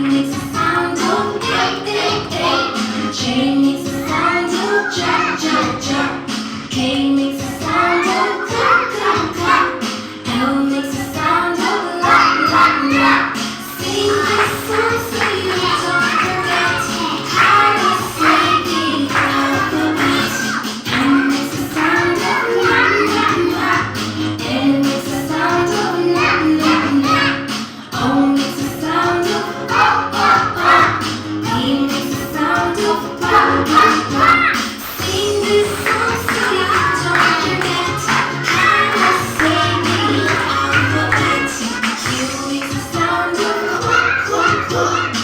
makes the sound of A. J makes the sound of J. K makes the sound of K. L makes the sound of La. Sing this song so you don't forget how to say the alphabet. M makes the sound of Na. N makes the sound of Na. O makes the sound of O. P makes the sound of Pa. Sing this song so you don't forget how to say the alphabet. Q makes the sound of Q.